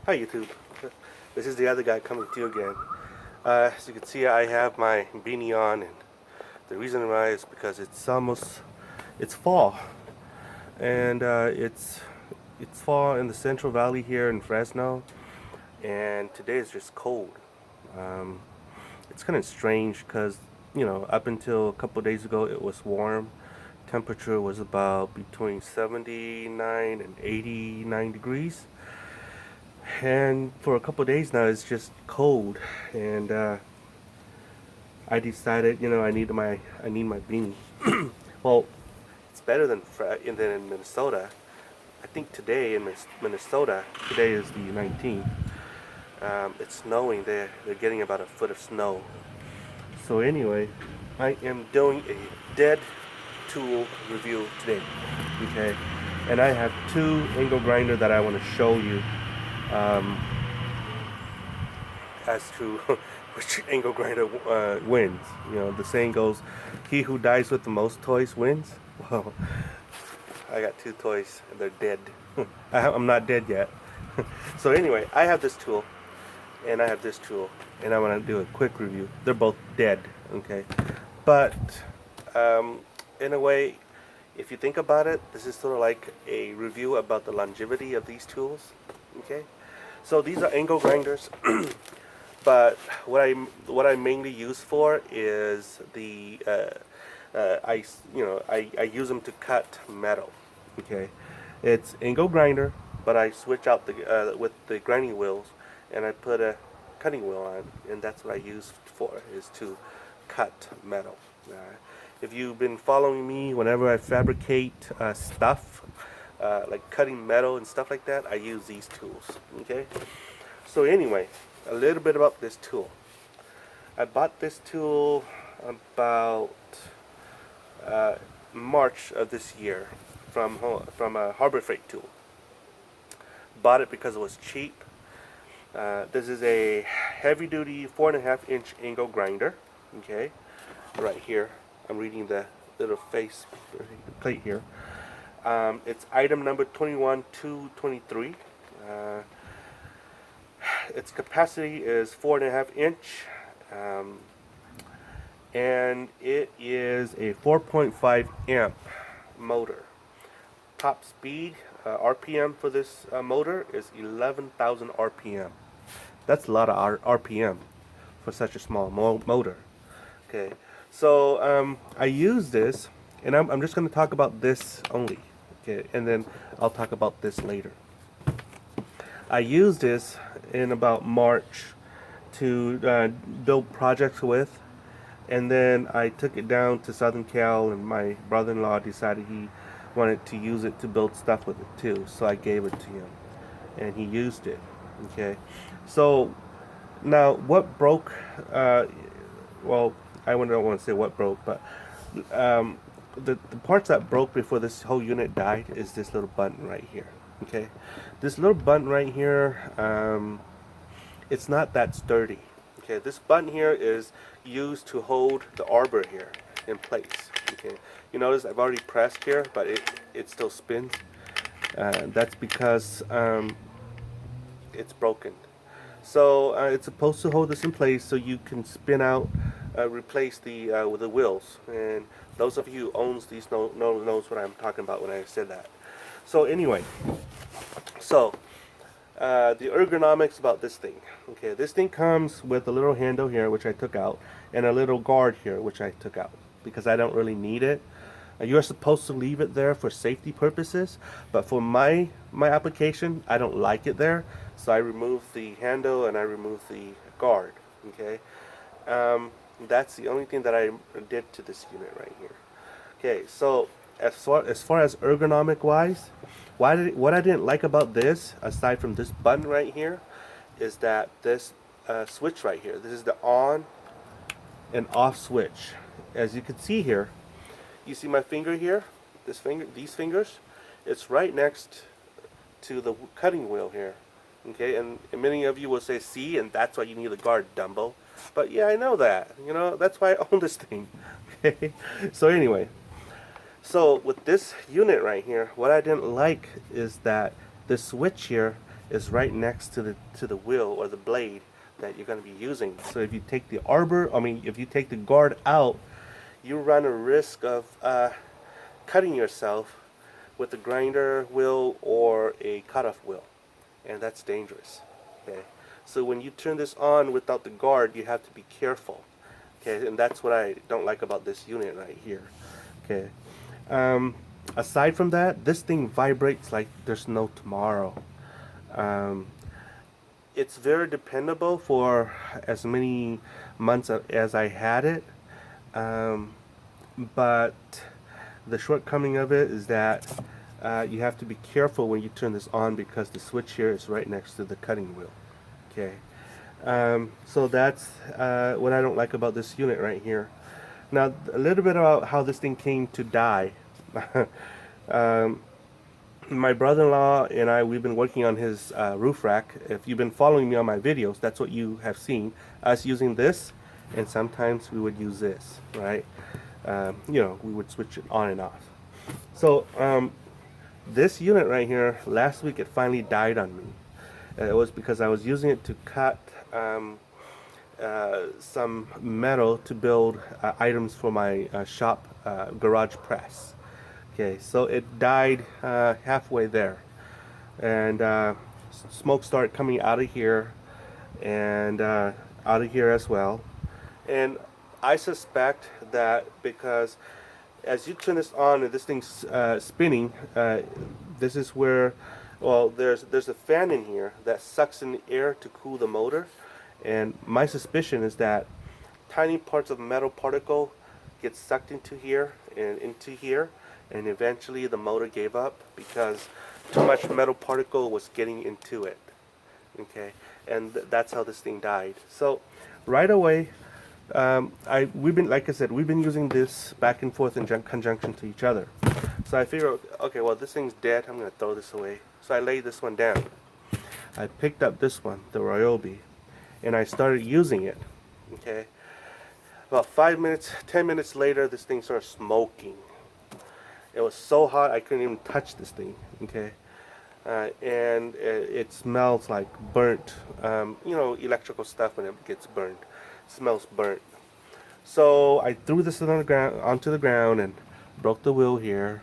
Hi YouTube, this is the other guy coming to you again. As you can see, I have my beanie on, and the reason why is because it's fall, and it's fall in the Central Valley here in Fresno, and today is just cold. Um, it's kind of strange because up until a couple days ago it was warm. Temperature was about between 79 and 89 degrees. And for a couple of days now, it's just cold, and I decided, I need my beanie. Well, it's better than in Minnesota. I think today in Minnesota, today is the 19th. It's snowing. They're getting about a foot of snow. So anyway, I am doing a dead tool review today. Okay, and I have two angle grinder that I want to show you. Um, as to which angle grinder wins. The saying goes, "He who dies with the most toys wins." Well, I got two toys and they're dead. I'm not dead yet. So anyway, I have this tool and I have this tool, and I want to do a quick review. They're both dead, okay? But um, in a way, if you think about it, this is sort of like a review about the longevity of these tools, okay? So these are angle grinders. But what I mainly use for is the I use them to cut metal. Okay, it's angle grinder, but I switch out the with the grinding wheels, and I put a cutting wheel on, and that's what I use for, is to cut metal. If you've been following me, whenever I fabricate stuff like cutting metal and stuff like that, I use these tools. Okay, so anyway, a little bit about this tool. I bought this tool about March of this year from a Harbor Freight tool. Bought it because it was cheap. This is a heavy duty 4.5-inch angle grinder. Okay, right here. I'm reading the little face plate here. It's item number 21223. Its capacity is 4.5 inch, and it is a 4.5 amp motor. Top speed RPM for this motor is 11,000 RPM. That's a lot of RPM for such a small motor. Okay, so I use this, and I'm just going to talk about this only. Okay, and then I'll talk about this later. I used this in about March to build projects with, and then I took it down to Southern Cal, and my brother-in-law decided he wanted to use it to build stuff with it too, so I gave it to him, and he used it. Okay, so now what broke? Well, I don't want to say what broke, but the parts that broke before this whole unit died is this little button right here. Okay, this little button right here, it's not that sturdy. Okay, this button here is used to hold the arbor here in place. Okay, you notice I've already pressed here, but it still spins. That's because it's broken. So it's supposed to hold this in place so you can spin out, replace with the wheels. And those of you who owns these knows what I'm talking about when I said that. So anyway, so the ergonomics about this thing. Okay, this thing comes with a little handle here, which I took out, and a little guard here, which I took out because I don't really need it. You're supposed to leave it there for safety purposes, but for my application, I don't like it there, so I removed the handle and I removed the guard. Okay, that's the only thing that I did to this unit right here. Okay, so as far as ergonomic wise, what I didn't like about this, aside from this button right here, is that this switch right here. This is the on and off switch. As you can see here, you see my finger here. These fingers. It's right next to the cutting wheel here. Okay, and many of you will say, "See, and that's why you need a guard, Dumbo." But yeah, I know that. That's why I own this thing. Okay, so anyway. So with this unit right here, what I didn't like is that the switch here is right next to the wheel or the blade that you're going to be using. So if you take the arbor, if you take the guard out, you run a risk of cutting yourself with a grinder wheel or a cutoff wheel, and that's dangerous. Okay, so when you turn this on without the guard, you have to be careful. Okay, and that's what I don't like about this unit right here. Okay, aside from that, this thing vibrates like there's no tomorrow. Um, it's very dependable for as many months as I had it, um, but the shortcoming of it is that you have to be careful when you turn this on because the switch here is right next to the cutting wheel. Okay, so that's what I don't like about this unit right here. Now, a little bit about how this thing came to die. um, my brother-in-law and I, we've been working on his roof rack. If you've been following me on my videos, that's what you have seen us using this, and sometimes we would use this, right? We would switch it on and off. So this unit right here, last week it finally died on me. It was because I was using it to cut some metal to build items for my shop garage press. Okay, so it died halfway there, and smoke started coming out of here and out of here as well. And I suspect that because as you turn this on and this thing's spinning, this is where, well, there's a fan in here that sucks in the air to cool the motor, and my suspicion is that tiny parts of metal particle get sucked into here and into here, and eventually the motor gave up because too much metal particle was getting into it. Okay, and that's how this thing died. So right away, we've been, like I said, we've been using this back and forth in conjunction to each other. So I figured, okay, well, this thing's dead. I'm gonna throw this away. So I laid this one down. I picked up this one, the Ryobi, and I started using it. Okay, about 5 minutes, 10 minutes later, this thing started smoking. It was so hot I couldn't even touch this thing. Okay, and it smells like burnt. Electrical stuff when it gets burnt, it smells burnt. So I threw this on the ground, onto the ground, and broke the wheel here,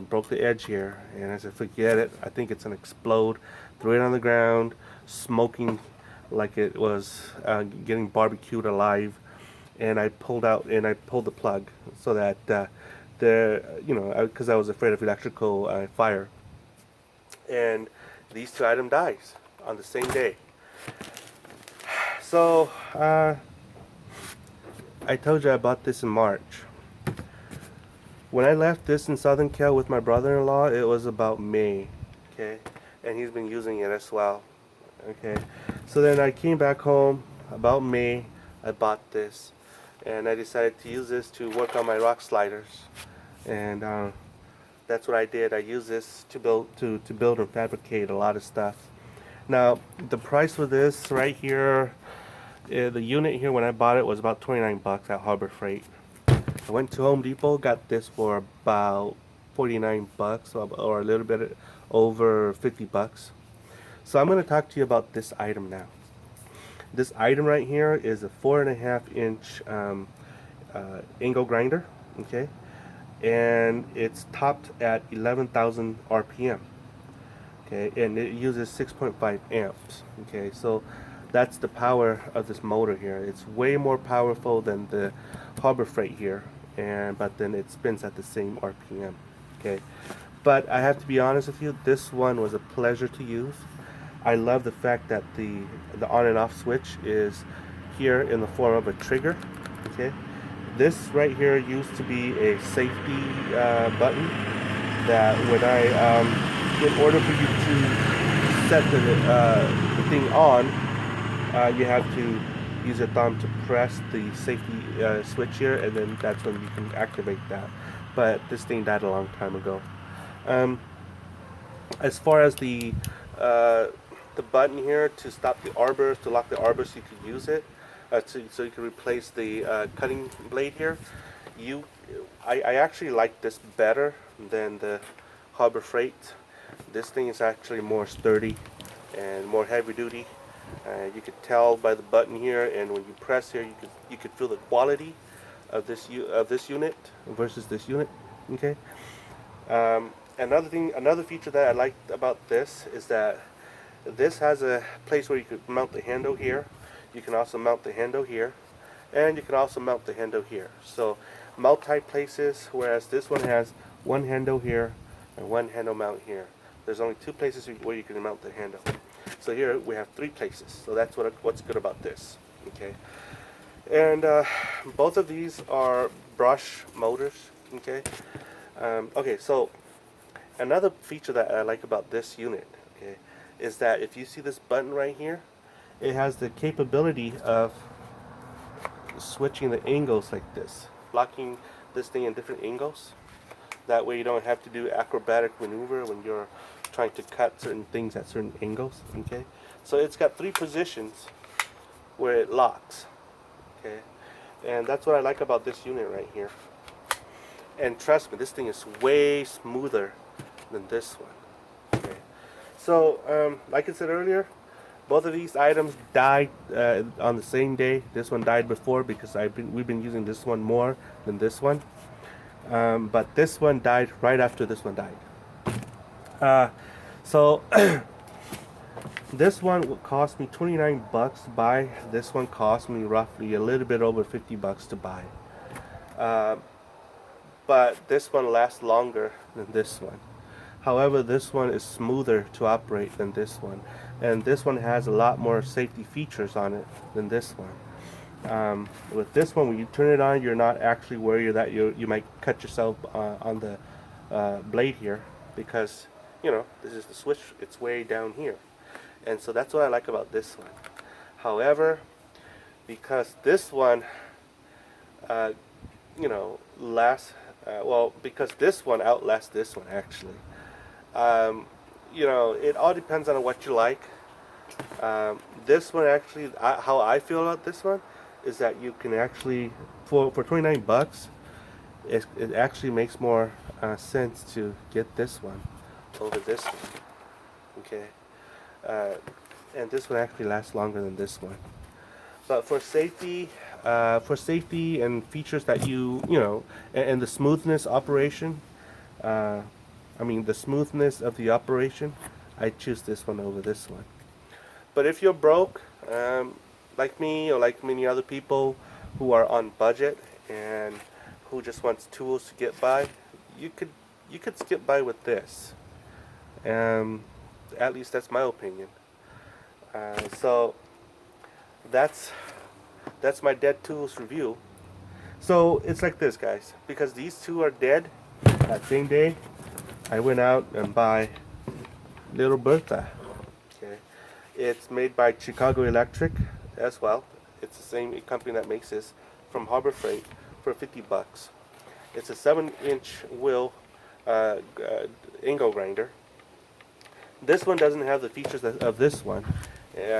broke the edge here, and I said, forget it. I think it's gonna explode. Threw it on the ground, smoking like it was getting barbecued alive, and I pulled the plug so that because I was afraid of electrical fire. And these two items dies on the same day. So I told you I bought this in March. When I left this in Southern Cal with my brother-in-law, it was about May. Okay, and he's been using it as well. Okay, so then I came back home about May. I bought this, and I decided to use this to work on my rock sliders, and that's what I did. I used this to build and fabricate a lot of stuff. Now the price for this right here, the unit here when I bought it was about 29 bucks at Harbor Freight. I went to Home Depot, got this for about 49 bucks, or a little bit over 50 bucks. So I'm going to talk to you about this item now. This item right here is a 4.5 inch angle grinder, okay, and it's topped at 11,000 RPM, okay, and it uses 6.5 amps, okay. So that's the power of this motor here. It's way more powerful than the Harbor Freight here, but then it spins at the same RPM, okay. But I have to be honest with you, this one was a pleasure to use. I love the fact that the on and off switch is here in the form of a trigger, okay. This right here used to be a safety button that when in order for you to set the thing on, you have to use your thumb to press the safety switch here, and then that's when you can activate that. But this thing died a long time ago. As far as the button here to stop the arbors, to lock the arbors, so you could use it, so you can replace the cutting blade here. I actually like this better than the Harbor Freight. This thing is actually more sturdy. and more heavy duty. You could tell by the button here, and when you press here, you could feel the quality of this unit versus this unit. Okay. Another feature that I liked about this is that this has a place where you could mount the handle here. You can also mount the handle here, and you can also mount the handle here. So multi places, whereas this one has one handle here and one handle mount here. There's only two places where you can mount the handle. So here we have three places. So that's what's good about this. Okay, and both of these are brush motors. Okay. Okay, so another feature that I like about this unit, okay, is that if you see this button right here, it has the capability of switching the angles like this, locking this thing in different angles. That way you don't have to do acrobatic maneuver when you're trying to cut certain things at certain angles. Okay, so it's got three positions where it locks. Okay, and that's what I like about this unit right here. And trust me, this thing is way smoother than this one. Okay, so like I said earlier, both of these items died on the same day. This one died before because we've been using this one more than this one. But this one died right after this one died. So this one would cost me 29 bucks to buy. This one cost me roughly a little bit over 50 bucks to buy. But this one lasts longer than this one. However, this one is smoother to operate than this one, and this one has a lot more safety features on it than this one. With this one, when you turn it on, you're not actually worried that you might cut yourself on the blade here, because this is the switch. It's way down here, and so that's what I like about this one. However, because this one, lasts. Because this one outlasts this one actually. It all depends on what you like. This one actually, how I feel about this one is that you can actually, for 29 bucks, it actually makes more sense to get this one over this one. Okay, and this one actually lasts longer than this one. But for safety and features that and the smoothness operation, the smoothness of the operation, I choose this one over this one. But if you're broke, like me or like many other people who are on budget and who just wants tools to get by, you could skip by with this. At least that's my opinion. So that's my dead tools review. So it's like this, guys. Because these two are dead, that same day, I went out and buy Little Bertha. Okay, it's made by Chicago Electric as well. It's the same company that makes this, from Harbor Freight, for 50 bucks. It's a 7-inch wheel angle grinder. This one doesn't have the features of this one,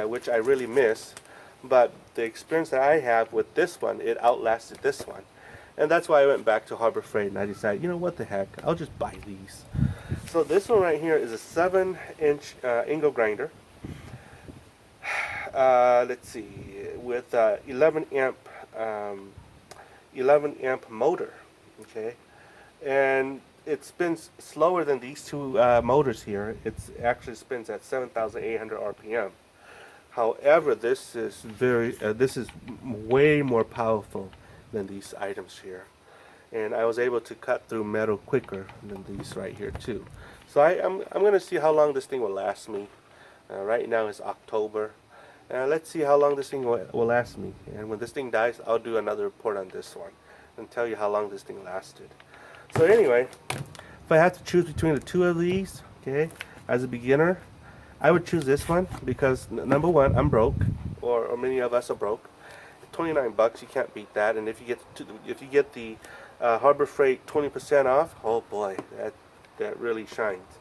which I really miss. But the experience that I have with this one, it outlasted this one. And that's why I went back to Harbor Freight and I decided, what the heck, I'll just buy these. So this one right here is a 7-inch angle grinder. Let's see, with 11 amp motor. Okay, and it spins slower than these two motors here. It actually spins at 7,800 RPM. However, this is way more powerful than these items here, and I was able to cut through metal quicker than these right here too. So I'm gonna see how long this thing will last me. Right now it's October. Let's see how long this thing will last me. And when this thing dies, I'll do another report on this one and tell you how long this thing lasted. So anyway, if I had to choose between the two of these, okay, as a beginner, I would choose this one because number one, I'm broke, or many of us are broke. 29 bucks, you can't beat that. And if you get the Harbor Freight 20% off, oh boy, that really shines.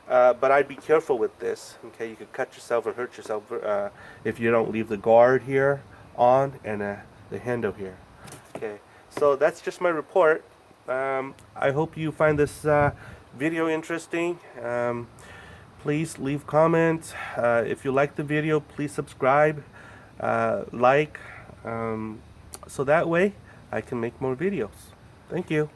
But I'd be careful with this. Okay, you could cut yourself or hurt yourself if you don't leave the guard here on and the handle here. Okay, so that's just my report. I hope you find this video interesting. Please leave comments. If you like the video, please subscribe, like, so that way I can make more videos. Thank you.